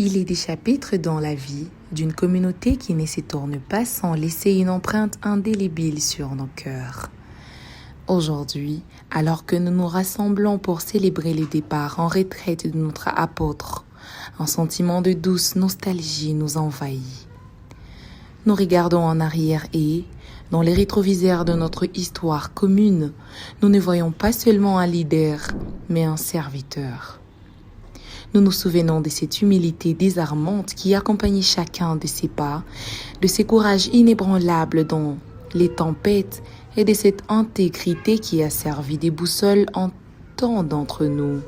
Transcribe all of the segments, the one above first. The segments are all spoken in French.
Il est des chapitres dans la vie d'une communauté qui ne s'étourne pas sans laisser une empreinte indélébile sur nos cœurs. Aujourd'hui, alors que nous nous rassemblons pour célébrer le départ en retraite de notre apôtre, un sentiment de douce nostalgie nous envahit. Nous regardons en arrière et, dans les rétroviseurs de notre histoire commune, nous ne voyons pas seulement un leader, mais un serviteur. Nous nous souvenons de cette humilité désarmante qui accompagnait chacun de ses pas, de ce courage inébranlable dans les tempêtes et de cette intégrité qui a servi de boussole en tant d'entre nous.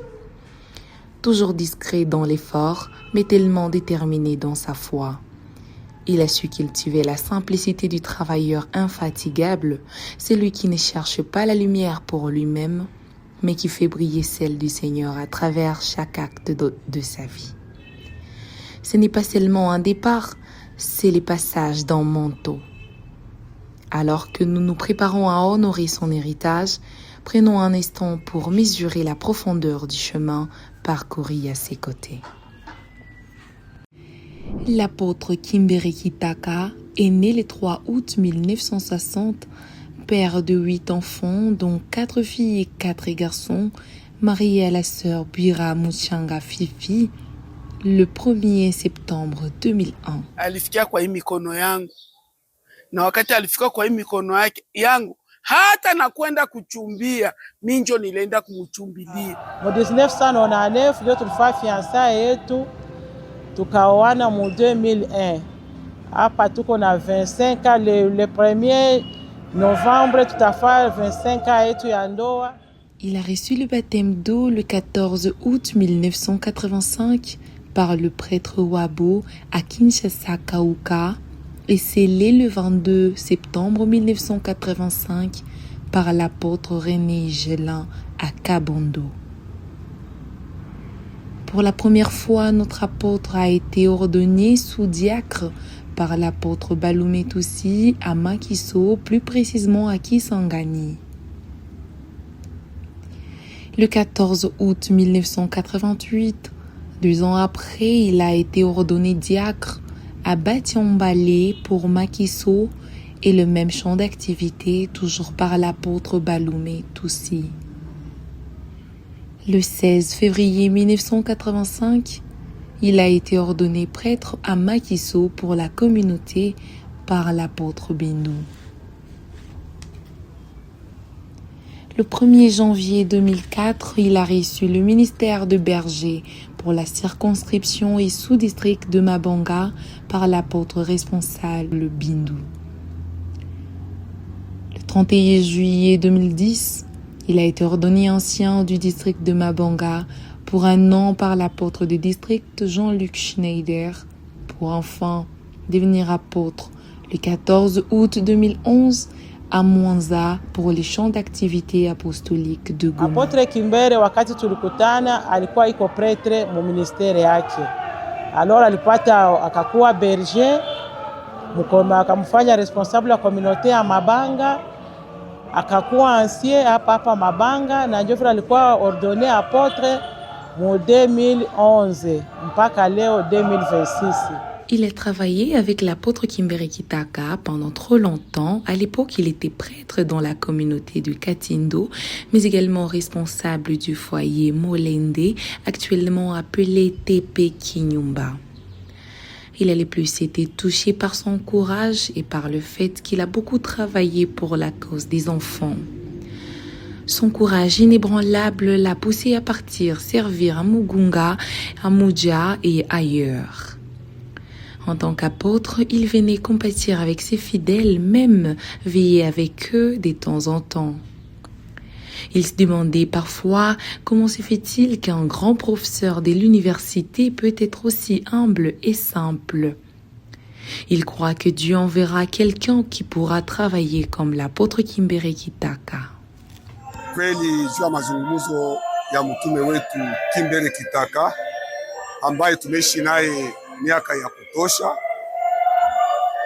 Toujours discret dans l'effort, mais tellement déterminé dans sa foi. Il a su cultiver la simplicité du travailleur infatigable, celui qui ne cherche pas la lumière pour lui-même, mais qui fait briller celle du Seigneur à travers chaque acte de sa vie. Ce n'est pas seulement un départ, c'est le passage d'un manteau. Alors que nous nous préparons à honorer son héritage, prenons un instant pour mesurer la profondeur du chemin parcouru à ses côtés. L'apôtre Kimbere Kitaka est né le 3 août 1960, père de 8 enfants, dont 4 filles et 4 garçons, marié à la sœur Bwira Muchanga Fifi le 1er septembre 2001. Alifikia kwa hii mikono yangu, na wakati alifika kwa hii mikono yangu hata na kwenda kuchumbia minjo nilienda kumchumbilia. Mu 1999 ndio tulifanya fiançailles yetu, tukaoana mu 2001. Hapa tuko na 25 ans, le 1er novembre tutafanya 25 ans yetu ya ndoa. Il a reçu le baptême d'eau le 14 août 1985 par le prêtre Wabo à Kinshasa Kauka et scellé le 22 septembre 1985 par l'apôtre René Gelin à Kabondo. Pour la première fois, notre apôtre a été ordonné sous-diacre par l'apôtre Baloumé Toussi à Makiso, plus précisément à Kisangani. Le 14 août 1988, 2 ans après, il a été ordonné diacre à Batiambale pour Makiso et le même champ d'activité toujours par l'apôtre Baloumé Toussi. Le 16 février 1985, il a été ordonné prêtre à Makiso pour la communauté par l'apôtre Bindou. Le 1er janvier 2004, il a reçu le ministère de berger pour la circonscription et sous-district de Mabanga par l'apôtre responsable Bindou. Le 31 juillet 2010, il a été ordonné ancien du district de Mabanga pour 1 an par l'apôtre du district Jean-Luc Schneider, pour enfin devenir apôtre le 14 août 2011 à Mwanza pour les champs d'activité apostolique de Goma. Apotre Kimbere wakati tulikutana alikuwa iko pretre mu ministere yake. Alors alipata akakuwa berger, mukoma akamfanya responsable wa communauté ya Mabanga, akakuwa ancien hapa Mabanga na ndio alikuwa ordonné apôtre mu 2011 mpaka leo 2026. Il a travaillé avec l'apôtre Kimbere Kitaka pendant trop longtemps. À l'époque, il était prêtre dans la communauté de Katindo, mais également responsable du foyer Molende, actuellement appelé TP Kinyumba. Il a le plus été touché par son courage et par le fait qu'il a beaucoup travaillé pour la cause des enfants. Son courage inébranlable l'a poussé à partir servir à Mugunga, à Muja et ailleurs. En tant qu'apôtre, il venait compatir avec ses fidèles, même veiller avec eux de temps en temps. Il se demandait parfois comment se fait-il qu'un grand professeur de l'université peut être aussi humble et simple. Il croit que Dieu enverra quelqu'un qui pourra travailler comme l'apôtre Kimbere Kitaka. Kweli juu ya mazungumzo ya mtume wetu Kimbere Kitaka ambaye tumeishi naye miaka ya kutosha.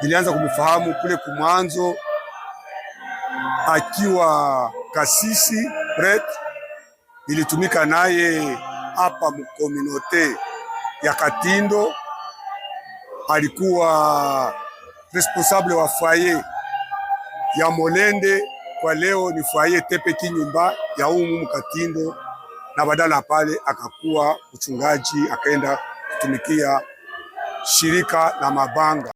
Nilianza kumfahamu kule kumwanzo akiwa kasisi prêtre, nilitumika naye hapa mkominote ya Katindo, alikuwa responsable wa foyer ya Molende, kwa leo ni foyer Tepe Kinyumba ya umu Katindo, na badala pale akakuwa mchungaji, akaenda kutumikia shirika la Mabanga.